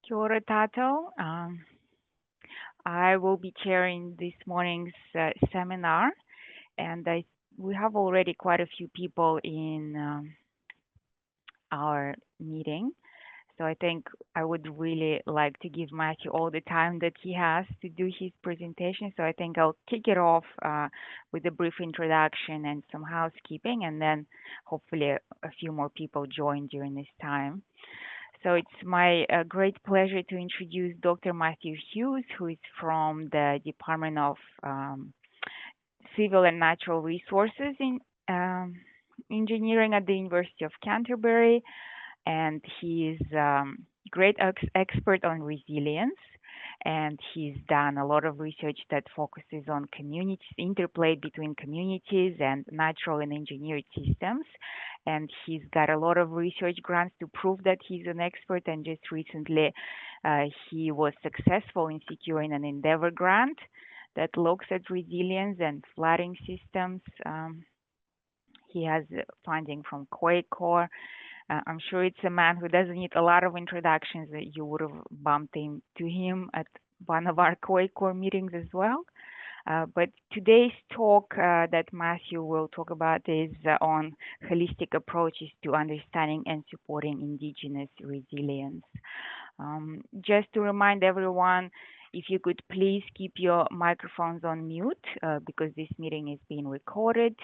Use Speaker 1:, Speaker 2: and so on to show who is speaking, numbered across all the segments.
Speaker 1: Kia ora tātou. I will be chairing this morning's seminar, and we have already quite a few people in our meeting. So I think I would really like to give Matthew all the time that he has to do his presentation. So I think I'll kick it off with a brief introduction and some housekeeping, and then hopefully a few more people join during this time. So it's my great pleasure to introduce Dr. Matthew Hughes, who is from the Department of Civil and Natural Resources in Engineering at the University of Canterbury, and he is great expert on resilience, and he's done a lot of research that focuses on communities, interplay between communities and natural and engineered systems. And he's got a lot of research grants to prove that he's an expert. And just recently, he was successful in securing an Endeavour grant that looks at resilience and flooding systems. He has funding from QuakeCoRE. I'm sure it's a man who doesn't need a lot of introductions. That you would have bumped into him at one of our QuakeCoRE meetings as well. But today's talk that Matthew will talk about is on holistic approaches to understanding and supporting Indigenous resilience. Just to remind everyone, if you could please keep your microphones on mute because this meeting is being recorded.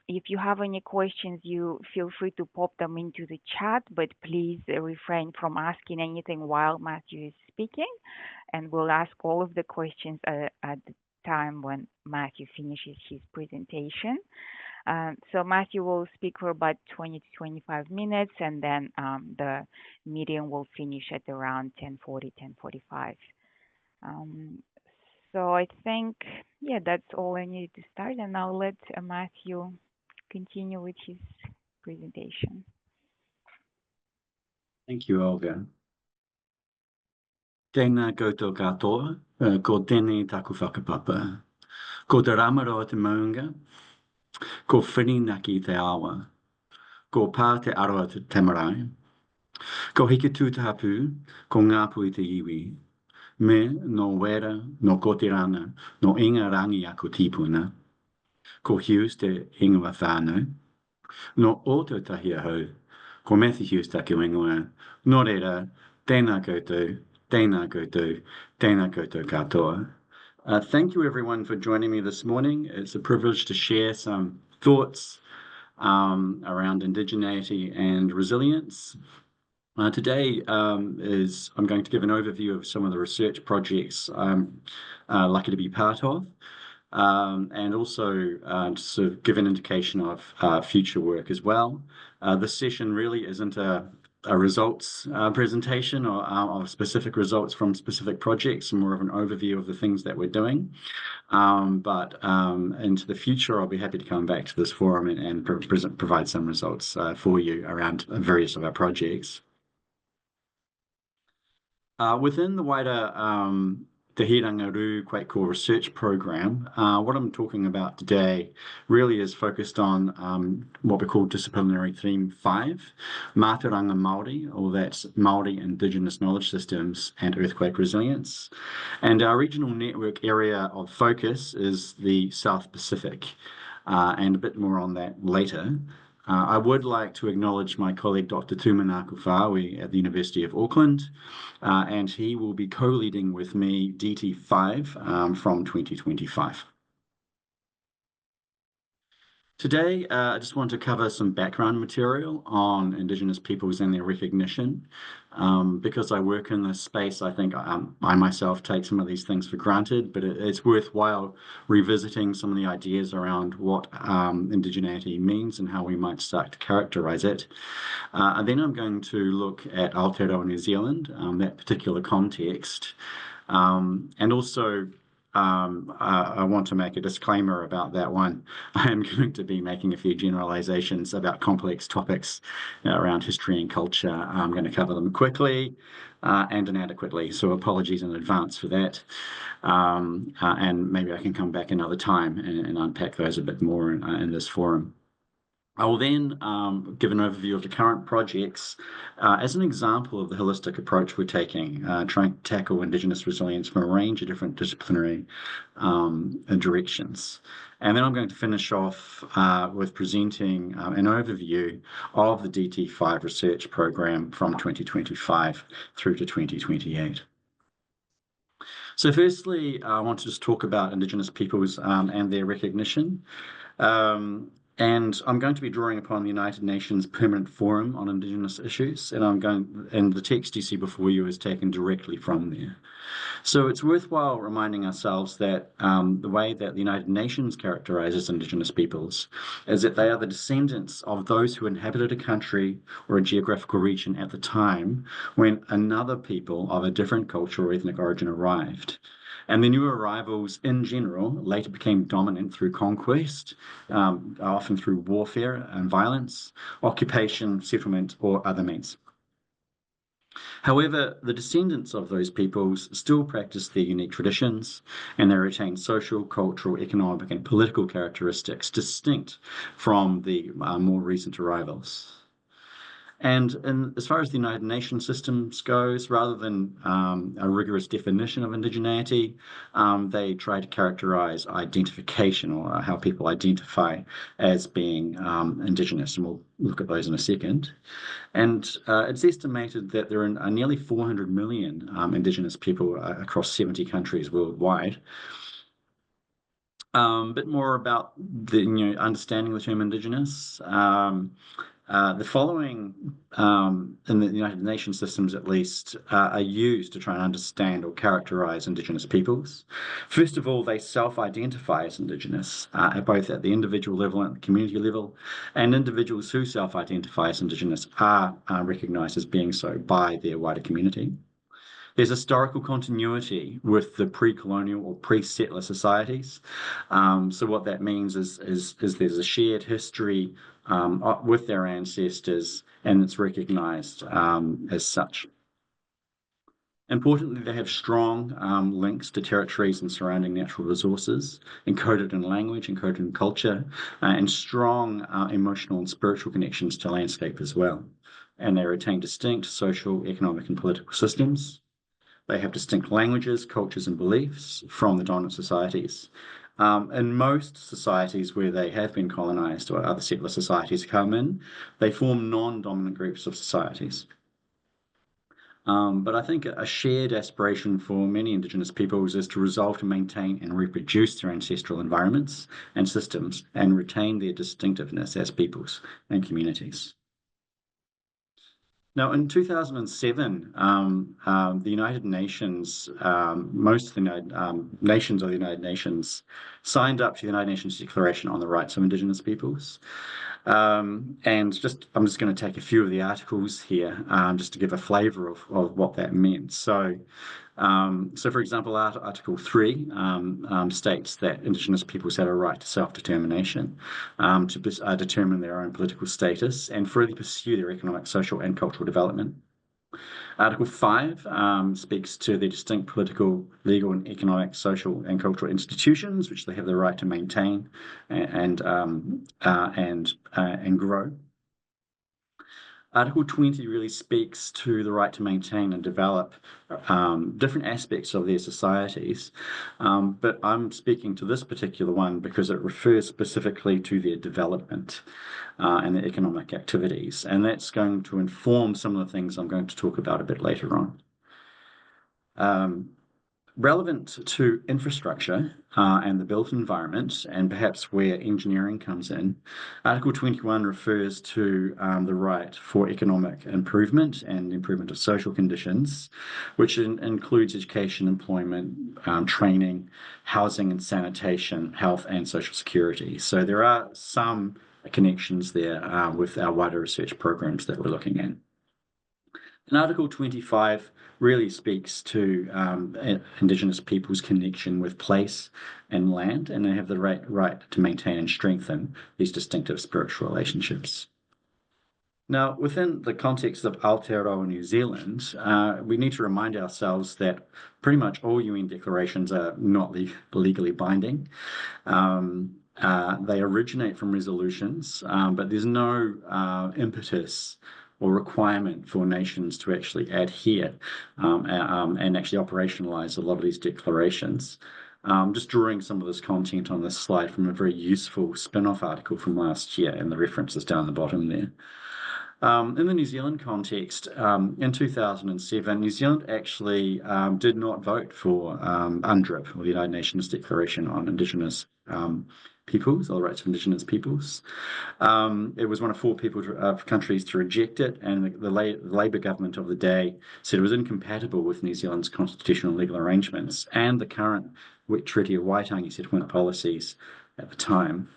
Speaker 1: If you have any questions, you feel free to pop them into the chat, but please refrain from asking anything while Matthew is speaking, and we'll ask all of the questions at the time when Matthew finishes his presentation. So Matthew will speak for about 20 to 25 minutes, and then the meeting will finish at around 10:40, 10:45. So I think, yeah, that's all I needed to start, and I'll let Matthew continue with his presentation.
Speaker 2: Thank you, Olga. Tēnā koutou katoa, ko tēnei taku whakapapa. Ko te ramaro o te maunga, ko whirinaki te awa, ko pā te aroa te marae. Ko hiki tūtahapu, ko ngāpu I te iwi. Me, no wera, no kotirana, no inga rangi ako tipuna. Ko Hughes te ingoa whānau. No Aotearoa hau, ko Matthew Hughes taku ingoa. Nō reira, tēnā koutou, tēnā koutou, tēnā koutou katoa. Thank you everyone for joining me this morning. It's a privilege to share some thoughts around indigeneity and resilience. Today I'm going to give an overview of some of the research projects I'm lucky to be part of, and also to sort of give an indication of future work as well. This session really isn't a results presentation or of specific results from specific projects, more of an overview of the things that we're doing. But into the future, I'll be happy to come back to this forum and provide some results for you around various of our projects. Within the wider Te Hirangaru QuakeCoRE research program, what I'm talking about today really is focused on what we call disciplinary theme 5, Mātauranga Māori, or that's Māori Indigenous knowledge systems and earthquake resilience. And our regional network area of focus is the South Pacific, and a bit more on that later. I would like to acknowledge my colleague, Dr. Tūmanaku Whāwi at the University of Auckland, and he will be co-leading with me DT5 from 2025. Today, I just want to cover some background material on Indigenous peoples and their recognition. Because I work in this space, I think I myself take some of these things for granted, but it's worthwhile revisiting some of the ideas around what indigeneity means and how we might start to characterize it. And then I'm going to look at Aotearoa New Zealand, that particular context, and also I want to make a disclaimer about that one. I am going to be making a few generalizations about complex topics around history and culture. I'm going to cover them quickly and inadequately, so apologies in advance for that. And maybe I can come back another time and unpack those a bit more in this forum. I will then give an overview of the current projects as an example of the holistic approach we're taking, trying to tackle Indigenous resilience from a range of different disciplinary directions. And then I'm going to finish off with presenting an overview of the DT5 research program from 2025 through to 2028. So firstly, I want to just talk about Indigenous peoples and their recognition. And I'm going to be drawing upon the United Nations Permanent Forum on Indigenous Issues, and the text you see before you is taken directly from there. So it's worthwhile reminding ourselves that the way that the United Nations characterizes Indigenous peoples is that they are the descendants of those who inhabited a country or a geographical region at the time when another people of a different culture or ethnic origin arrived. And the new arrivals, in general, later became dominant through conquest, often through warfare and violence, occupation, settlement, or other means. However, the descendants of those peoples still practice their unique traditions, and they retain social, cultural, economic, and political characteristics distinct from the more recent arrivals. And as far as the United Nations systems goes, rather than a rigorous definition of indigeneity, they try to characterize identification, or how people identify as being Indigenous, and we'll look at those in a second. And it's estimated that there are nearly 400 million Indigenous people across 70 countries worldwide. A bit more about the understanding the term Indigenous. The following, in the United Nations systems at least, are used to try and understand or characterize Indigenous peoples. First of all, they self-identify as Indigenous, both at the individual level and the community level, and individuals who self-identify as Indigenous are recognized as being so by their wider community. There's historical continuity with the pre-colonial or pre-settler societies. So what that means is there's a shared history with their ancestors, and it's recognized as such. Importantly, they have strong links to territories and surrounding natural resources, encoded in language, encoded in culture, and strong emotional and spiritual connections to landscape as well. And they retain distinct social, economic, and political systems. They have distinct languages, cultures, and beliefs from the dominant societies. In most societies where they have been colonized or other settler societies come in, they form non-dominant groups of societies. But I think a shared aspiration for many Indigenous peoples is to resolve to maintain and reproduce their ancestral environments and systems and retain their distinctiveness as peoples and communities. Now, in 2007, the United Nations, most of the nations of the United Nations signed up to the United Nations Declaration on the Rights of Indigenous Peoples. And I'm just going to take a few of the articles here just to give a flavour of what that meant. So for example, Article 3 states that Indigenous peoples have a right to self-determination to determine their own political status and freely pursue their economic, social, and cultural development. Article 5 speaks to the distinct political, legal, and economic, social, and cultural institutions which they have the right to maintain and grow. Article 20 really speaks to the right to maintain and develop different aspects of their societies, but I'm speaking to this particular one because it refers specifically to their development and their economic activities, and that's going to inform some of the things I'm going to talk about a bit later on. Relevant to infrastructure and the built environment, and perhaps where engineering comes in, Article 21 refers to the right for economic improvement and improvement of social conditions, which includes education, employment, training, housing and sanitation, health and social security. So there are some connections there with our wider research programs that we're looking at. And Article 25 really speaks to Indigenous people's connection with place and land, and they have the right to maintain and strengthen these distinctive spiritual relationships. Now, within the context of Aotearoa New Zealand, we need to remind ourselves that pretty much all UN declarations are not legally binding. They originate from resolutions, but there's no impetus or requirement for nations to actually adhere and actually operationalize a lot of these declarations. Just drawing some of this content on this slide from a very useful spin-off article from last year, and the references down the bottom there. In the New Zealand context, in 2007, New Zealand actually did not vote for UNDRIP, or the United Nations Declaration on Indigenous Peoples, or the Rights of Indigenous Peoples. It was one of 4 countries to reject it, and the Labour government of the day said it was incompatible with New Zealand's constitutional legal arrangements and the current Treaty of Waitangi settlement policies at the time.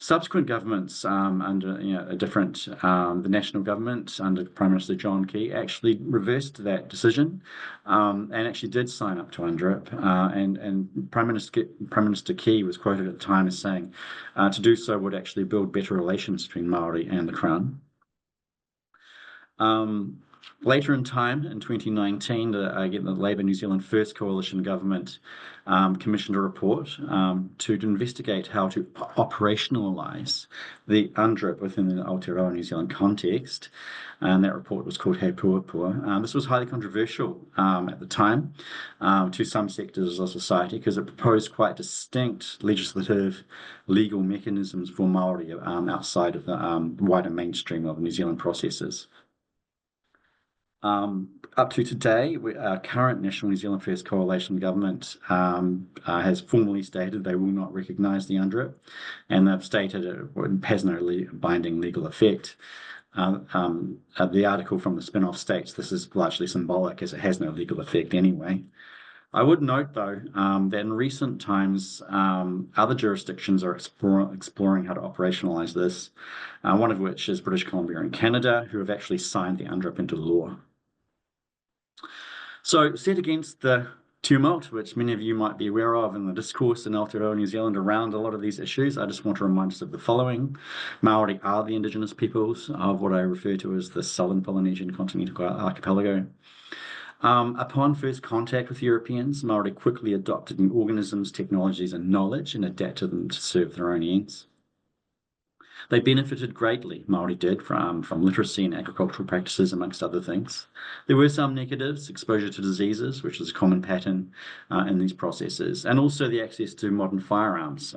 Speaker 2: Subsequent governments under a different, the national government under Prime Minister John Key actually reversed that decision and actually did sign up to UNDRIP. And Prime Minister Key was quoted at the time as saying to do so would actually build better relations between Māori and the Crown. Later in time, in 2019, the Labour New Zealand First Coalition government commissioned a report to investigate how to operationalise the UNDRIP within the Aotearoa New Zealand context, and that report was called He Puapua. This was highly controversial at the time to some sectors of society because it proposed quite distinct legislative legal mechanisms for Māori outside of the wider mainstream of New Zealand processes. Up to today, our current National New Zealand First Coalition government has formally stated they will not recognise the UNDRIP, and they've stated it has no binding legal effect. The article from the spin-off states this is largely symbolic as it has no legal effect anyway. I would note, though, that in recent times, other jurisdictions are exploring how to operationalise this, one of which is British Columbia and Canada, who have actually signed the UNDRIP into law. So, set against the tumult, which many of you might be aware of in the discourse in Aotearoa New Zealand around a lot of these issues, I just want to remind us of the following. Māori are the indigenous peoples of what I refer to as the Southern Polynesian continental archipelago. Upon first contact with Europeans, Māori quickly adopted new organisms, technologies, and knowledge and adapted them to serve their own ends. They benefited greatly, Māori did, from literacy and agricultural practices, amongst other things. There were some negatives, exposure to diseases, which is a common pattern in these processes, and also the access to modern firearms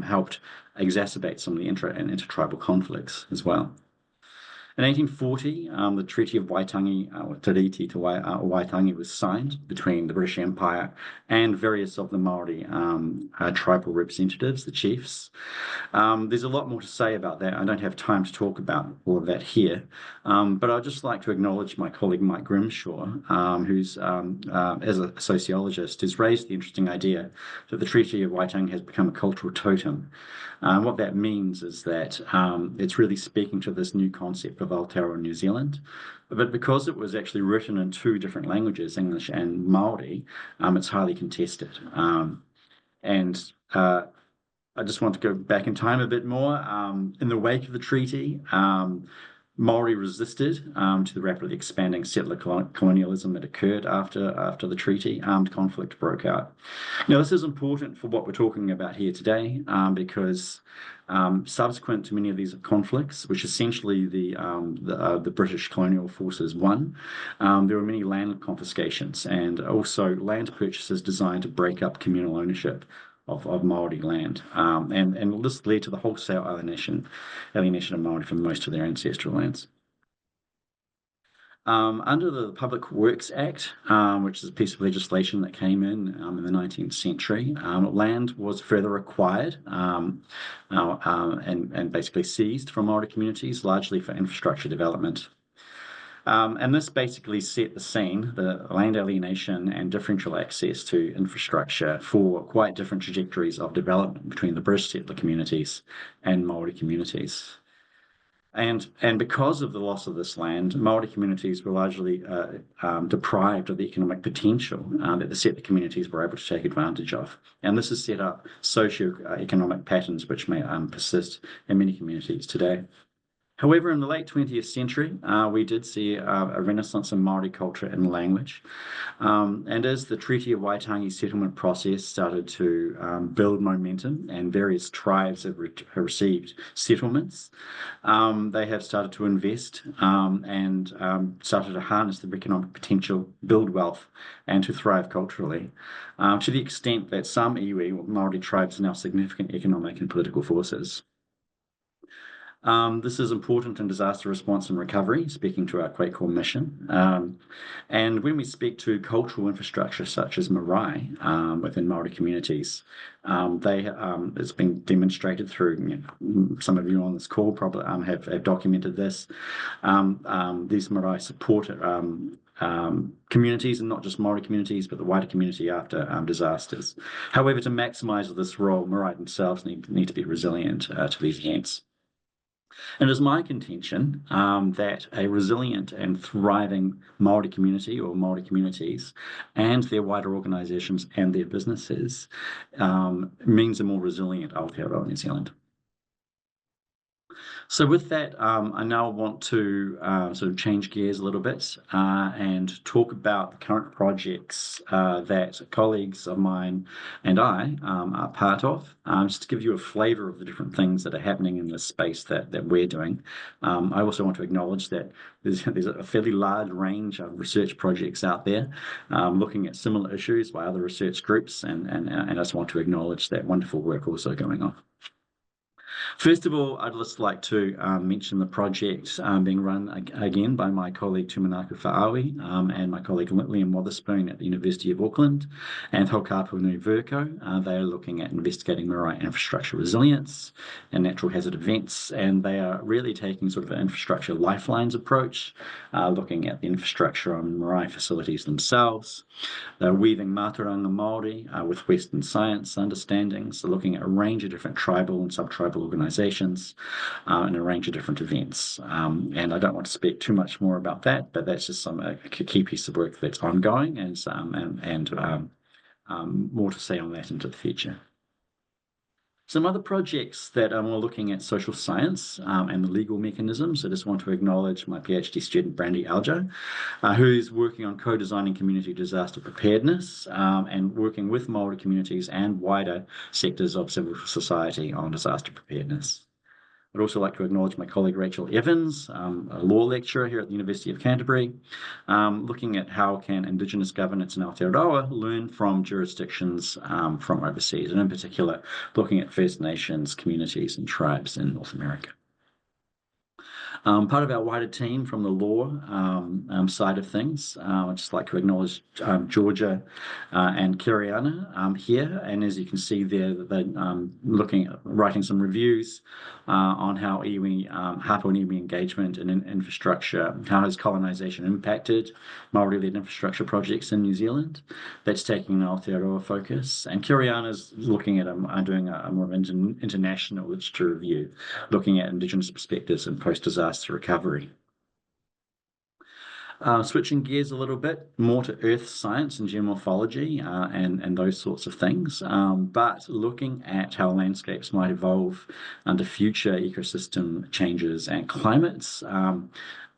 Speaker 2: helped exacerbate some of the intertribal conflicts as well. In 1840, the Treaty of Waitangi, or Tiriti to Waitangi, was signed between the British Empire and various of the Māori tribal representatives, the chiefs. There's a lot more to say about that. I don't have time to talk about all of that here, but I'd just like to acknowledge my colleague Mike Grimshaw, who's, as a sociologist, has raised the interesting idea that the Treaty of Waitangi has become a cultural totem. What that means is that it's really speaking to this new concept of Aotearoa New Zealand, but because it was actually written in 2 different languages, English and Māori, it's highly contested. I just want to go back in time a bit more. In the wake of the treaty, Māori resisted to the rapidly expanding settler colonialism that occurred after the treaty. Armed conflict broke out. Now, this is important for what we're talking about here today because subsequent to many of these conflicts, which essentially the British colonial forces won, there were many land confiscations and also land purchases designed to break up communal ownership of Māori land. And this led to the wholesale alienation of Māori from most of their ancestral lands. Under the Public Works Act, which is a piece of legislation that came in the 19th century, land was further acquired and basically seized from Māori communities, largely for infrastructure development. And this basically set the scene, the land alienation and differential access to infrastructure for quite different trajectories of development between the British settler communities and Māori communities. And because of the loss of this land, Māori communities were largely deprived of the economic potential that the settler communities were able to take advantage of. And this has set up socio-economic patterns which may persist in many communities today. However, in the late 20th century, we did see a renaissance in Māori culture and language. And as the Treaty of Waitangi settlement process started to build momentum and various tribes have received settlements, they have started to invest and started to harness their economic potential, build wealth, and to thrive culturally, to the extent that some iwi, or Māori tribes, are now significant economic and political forces. This is important in disaster response and recovery, speaking to our QuakeCoRE mission. And when we speak to cultural infrastructure such as marae within Māori communities, it's been demonstrated through, some of you on this call probably have documented this. These marae support communities, and not just Māori communities, but the wider community after disasters. However, to maximise this role, marae themselves need to be resilient to these events. And it is my contention that a resilient and thriving Māori community or Māori communities and their wider organisations and their businesses means a more resilient Aotearoa New Zealand. So with that, I now want to sort of change gears a little bit and talk about the current projects that colleagues of mine and I are part of, just to give you a flavour of the different things that are happening in this space that we're doing. I also want to acknowledge that there's a fairly large range of research projects out there looking at similar issues by other research groups, and I just want to acknowledge that wonderful work also going on. First of all, I'd just like to mention the project being run again by my colleague Tumanako Whaawi and my colleague Liam Wotherspoon at the University of Auckland and Aotearoa New Zealand. They are looking at investigating marae infrastructure resilience and natural hazard events, and they are really taking sort of an infrastructure lifelines approach, looking at the infrastructure on marae facilities themselves. They're weaving mātauranga Māori with Western science understandings, so looking at a range of different tribal and sub-tribal organisations and a range of different events. And I don't want to speak too much more about that, but that's just a key piece of work that's ongoing, and more to say on that into the future. Some other projects that are more looking at social science and the legal mechanisms. I just want to acknowledge my PhD student, Brandy Aljo, who's working on co-designing community disaster preparedness and working with Māori communities and wider sectors of civil society on disaster preparedness. I'd also like to acknowledge my colleague Rachel Evans, a law lecturer here at the University of Canterbury, looking at how can Indigenous governance in Aotearoa learn from jurisdictions from overseas, and in particular looking at First Nations communities and tribes in North America. Part of our wider team from the law side of things, I'd just like to acknowledge Georgia and Kiriana here. And as you can see there, they're writing some reviews on how iwi, Hapa and iwi engagement and infrastructure, how has colonisation impacted Māori-led infrastructure projects in New Zealand. That's taking an Aotearoa focus. And Kiriana's looking at doing a more international literature review, looking at Indigenous perspectives and post-disaster recovery. Switching gears a little bit more to earth science and geomorphology and those sorts of things, but looking at how landscapes might evolve under future ecosystem changes and climates,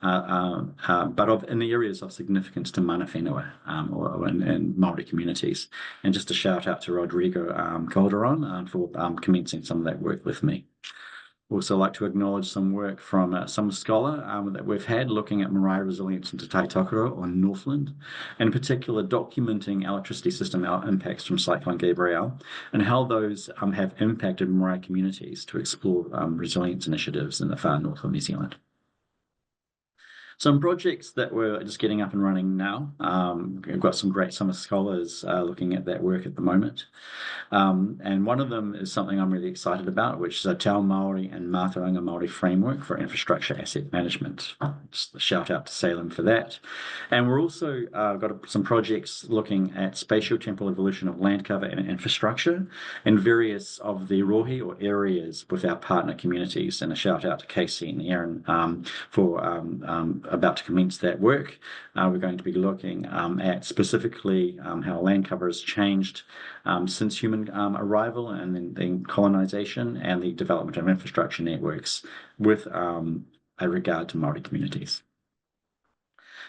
Speaker 2: but in the areas of significance to mana whenua or in Māori communities. And just a shout out to Rodrigo Calderon for commencing some of that work with me. Also like to acknowledge some work from some scholar that we've had looking at marae resilience into Taitokoro or Northland, and in particular documenting electricity system impacts from Cyclone Gabrielle and how those have impacted marae communities to explore resilience initiatives in the far north of New Zealand. Some projects that we're just getting up and running now. We've got some great summer scholars looking at that work at the moment. And one of them is something I'm really excited about, which is a Te Ao Māori and Mātauranga Māori framework for infrastructure asset management. Just a shout out to Salem for that. And we're also got some projects looking at spatial temporal evolution of land cover and infrastructure in various of the rohi or areas with our partner communities. And a shout out to Casey and Aaron for about to commence that work. We're going to be looking at specifically how land cover has changed since human arrival and then colonisation and the development of infrastructure networks with regard to Māori communities.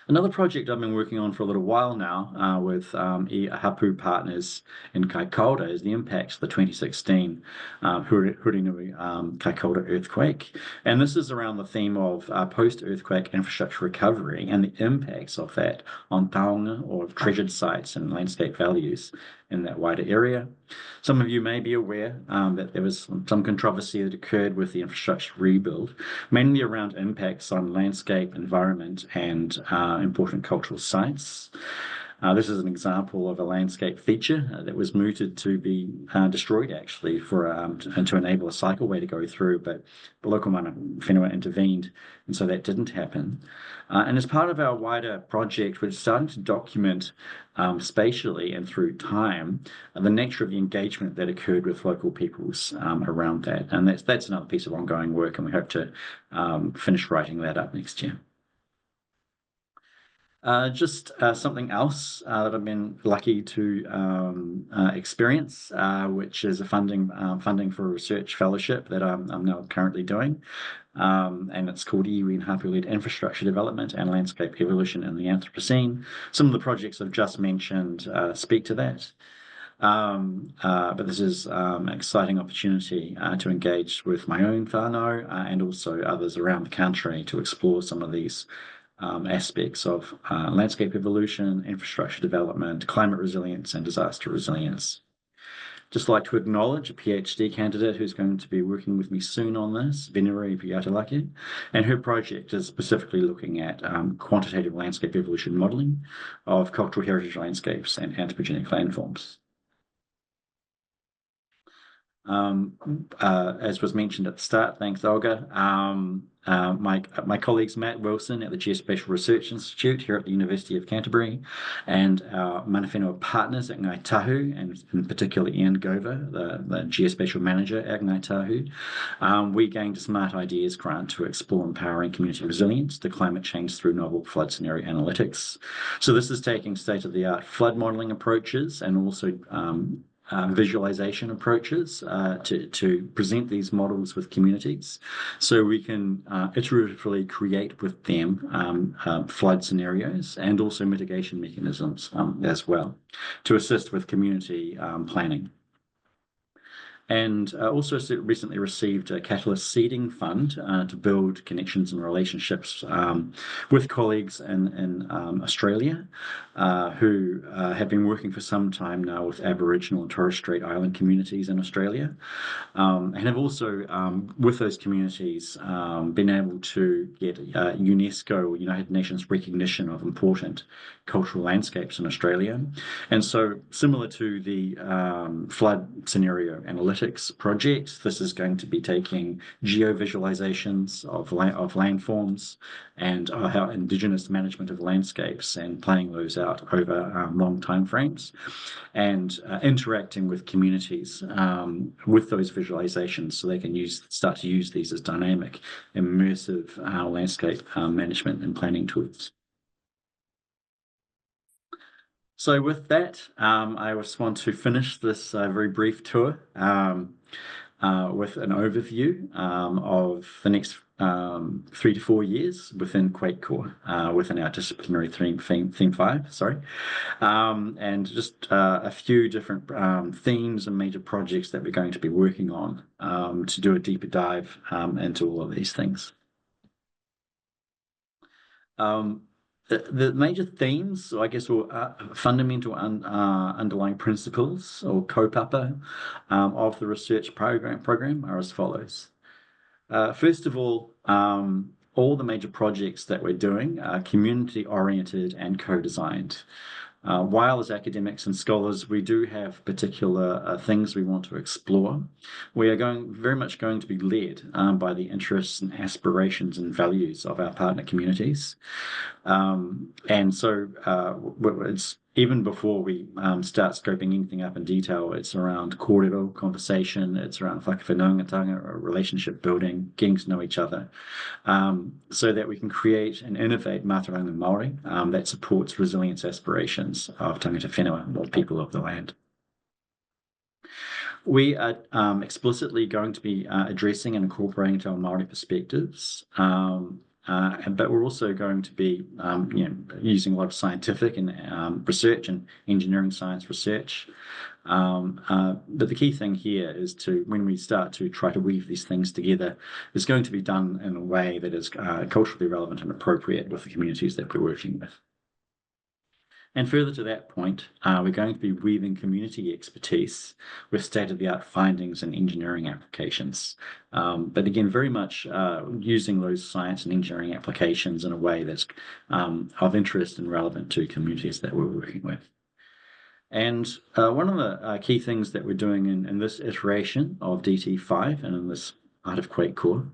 Speaker 2: Another project I've been working on for a little while now with Hapu partners in QuakeCoRE is the impacts of the 2016 Hurinui Kaikoura earthquake. And this is around the theme of post-earthquake infrastructure recovery and the impacts of that on taonga or treasured sites and landscape values in that wider area. Some of you may be aware that there was some controversy that occurred with the infrastructure rebuild, mainly around impacts on landscape, environment, and important cultural sites. This is an example of a landscape feature that was mooted to be destroyed, actually, to enable a cycleway to go through, but the local mana whenua intervened, and so that didn't happen. And as part of our wider project, we're starting to document spatially and through time the nature of the engagement that occurred with local peoples around that. And that's another piece of ongoing work, and we hope to finish writing that up next year. Just something else that I've been lucky to experience, which is a funding for a research fellowship that I'm now currently doing, and it's called iwi and Hapu-led Infrastructure Development and Landscape Evolution in the Anthropocene. Some of the projects I've just mentioned speak to that. But this is an exciting opportunity to engage with my own whānau and also others around the country to explore some of these aspects of landscape evolution, infrastructure development, climate resilience, and disaster resilience. Just like to acknowledge a PhD candidate who's going to be working with me soon on this, Venere Piatalake, and her project is specifically looking at quantitative landscape evolution modelling of cultural heritage landscapes and anthropogenic landforms. As was mentioned at the start, thanks Olga. My colleagues Matt Wilson at the Geospatial Research Institute here at the University of Canterbury and our mana whenua partners at Ngāi Tahu, and in particular Ian Gover, the Geospatial Manager at Ngāi Tahu, we gained a Smart Ideas grant to explore empowering community resilience to climate change through novel flood scenario analytics. So this is taking state-of-the-art flood modelling approaches and also visualization approaches to present these models with communities so we can iteratively create with them flood scenarios and also mitigation mechanisms as well to assist with community planning. And also recently received a Catalyst Seeding Fund to build connections and relationships with colleagues in Australia who have been working for some time now with Aboriginal and Torres Strait Island communities in Australia, and have also, with those communities, been able to get UNESCO or United Nations recognition of important cultural landscapes in Australia. And so similar to the flood scenario analytics project, this is going to be taking geo-visualizations of landforms and how Indigenous management of landscapes and playing those out over long time frames and interacting with communities with those visualizations so they can start to use these as dynamic, immersive landscape management and planning tools. So with that, I just want to finish this very brief tour with an overview of the next 3 to 4 years within QuakeCoRE, within our disciplinary theme 5, sorry, and just a few different themes and major projects that we're going to be working on to do a deeper dive into all of these things. The major themes, I guess, or fundamental underlying principles or kaupapa of the research program are as follows. First of all the major projects that we're doing are community-oriented and co-designed. While as academics and scholars we do have particular things we want to explore, we are very much going to be led by the interests and aspirations and values of our partner communities. And so it's even before we start scoping anything up in detail, it's around kōrero, conversation, it's around whakawhanaungatanga, or relationship building, getting to know each other, so that we can create and innovate mātauranga Māori that supports resilience aspirations of tangata whenua, or people of the land. We are explicitly going to be addressing and incorporating into our Māori perspectives, but we're also going to be using a lot of scientific and research and engineering science research. But the key thing here is when we start to try to weave these things together, it's going to be done in a way that is culturally relevant and appropriate with the communities that we're working with. And further to that point, we're going to be weaving community expertise with state-of-the-art findings and engineering applications. But again, very much using those science and engineering applications in a way that's of interest and relevant to communities that we're working with. And one of the key things that we're doing in this iteration of DT5 and in this part of QuakeCoRE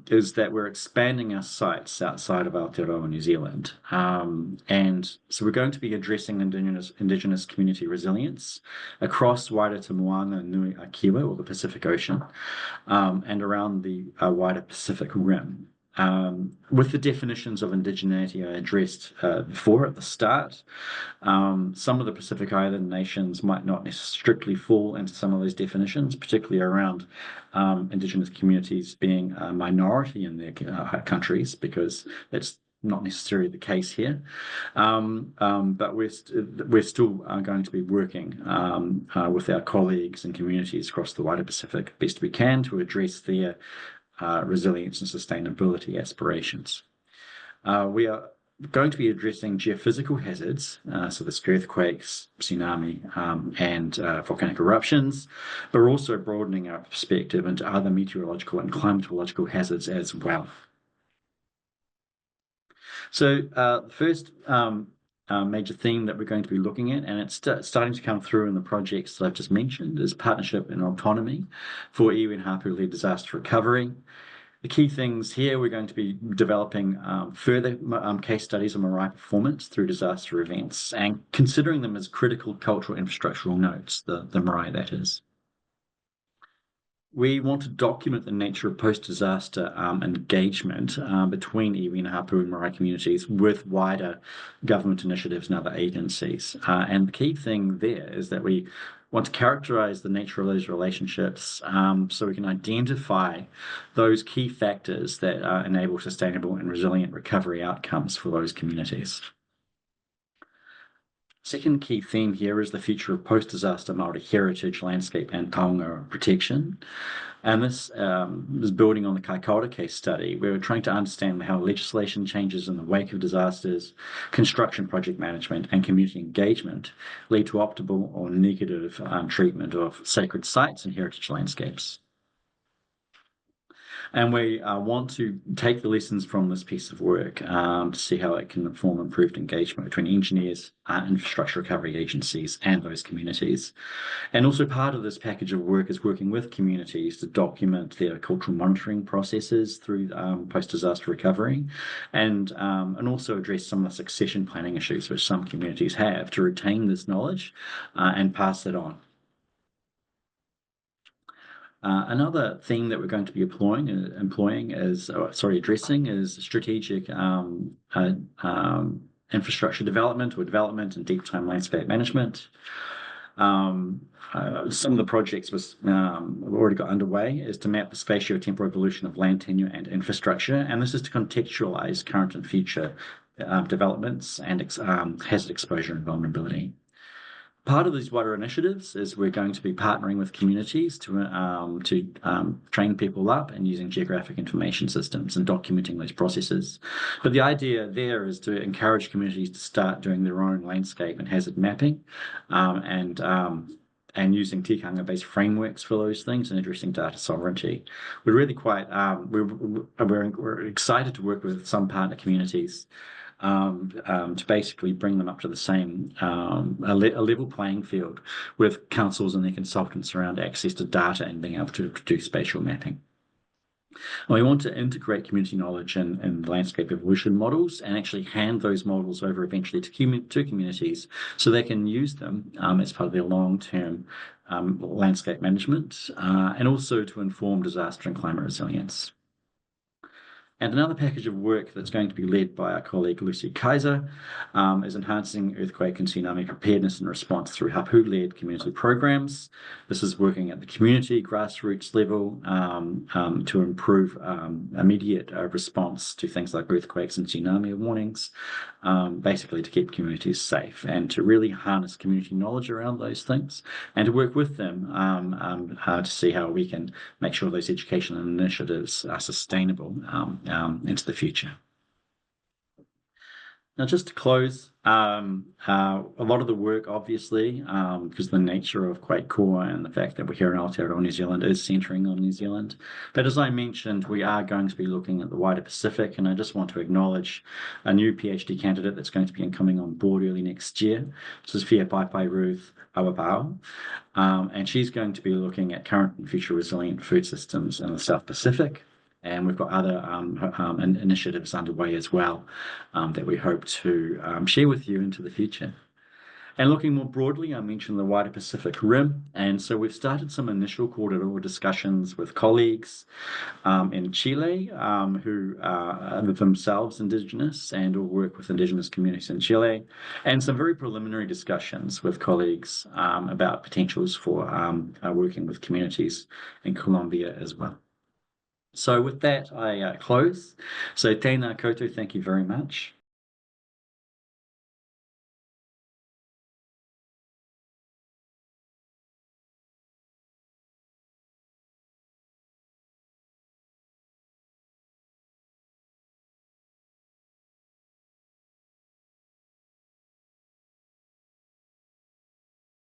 Speaker 2: is that we're expanding our sites outside of Aotearoa New Zealand. And so we're going to be addressing Indigenous community resilience across wider Te Moana Nui a Kiwa, or the Pacific Ocean, and around the wider Pacific Rim. With the definitions of indigeneity I addressed before at the start, some of the Pacific Island nations might not strictly fall into some of those definitions, particularly around Indigenous communities being a minority in their countries, because that's not necessarily the case here. But we're still going to be working with our colleagues and communities across the wider Pacific best we can to address their resilience and sustainability aspirations. We are going to be addressing geophysical hazards, so that's earthquakes, tsunami, and volcanic eruptions, but we're also broadening our perspective into other meteorological and climatological hazards as well. So the first major theme that we're going to be looking at, and it's starting to come through in the projects that I've just mentioned, is partnership and autonomy for iwi and hapu-led disaster recovery. The key things here, we're going to be developing further case studies of marae performance through disaster events and considering them as critical cultural infrastructural nodes, the marae that is. We want to document the nature of post-disaster engagement between iwi and hapu and marae communities with wider government initiatives and other agencies. And the key thing there is that we want to characterize the nature of those relationships so we can identify those key factors that enable sustainable and resilient recovery outcomes for those communities. Second key theme here is the future of post-disaster Māori heritage, landscape and taonga protection. And this is building on the Kaikoura case study, where we're trying to understand how legislation changes in the wake of disasters, construction project management and community engagement lead to optimal or negative treatment of sacred sites and heritage landscapes. And we want to take the lessons from this piece of work to see how it can inform improved engagement between engineers, infrastructure recovery agencies, and those communities. And also part of this package of work is working with communities to document their cultural monitoring processes through post-disaster recovery, and also address some of the succession planning issues which some communities have to retain this knowledge and pass it on. Another theme that we're going to be addressing is strategic infrastructure development and deep time landscape management. Some of the projects we've already got underway is to map the spatio-temporal evolution of land tenure and infrastructure, and this is to contextualize current and future developments and hazard exposure and vulnerability. Part of these wider initiatives is we're going to be partnering with communities to train people up and using geographic information systems and documenting those processes. But the idea there is to encourage communities to start doing their own landscape and hazard mapping and using tikanga-based frameworks for those things and addressing data sovereignty. We're really quite we're excited to work with some partner communities to basically bring them up to the same a level playing field with councils and their consultants around access to data and being able to do spatial mapping. And we want to integrate community knowledge and landscape evolution models and actually hand those models over eventually to communities so they can use them as part of their long-term landscape management and also to inform disaster and climate resilience. And another package of work that's going to be led by our colleague Lucy Kaiser is enhancing earthquake and tsunami preparedness and response through Hapu-led community programs. This is working at the community grassroots level to improve immediate response to things like earthquakes and tsunami warnings, basically to keep communities safe and to really harness community knowledge around those things and to work with them to see how we can make sure those educational initiatives are sustainable into the future. Now, just to close, a lot of the work, obviously, because the nature of QuakeCoRE and the fact that we're here in Aotearoa New Zealand is centering on New Zealand. But as I mentioned, we are going to be looking at the wider Pacific, and I just want to acknowledge a new PhD candidate that's going to be coming on board early next year. This is Fia Pai Ruth Awabao, and she's going to be looking at current and future resilient food systems in the South Pacific. And we've got other initiatives underway as well that we hope to share with you into the future. And looking more broadly, I mentioned the wider Pacific Rim. And so we've started some initial corridor discussions with colleagues in Chile who are themselves Indigenous and will work with Indigenous communities in Chile, and some very preliminary discussions with colleagues about potentials for working with communities in Colombia as well. So with that, I close. So tēnā koutou, thank you very much.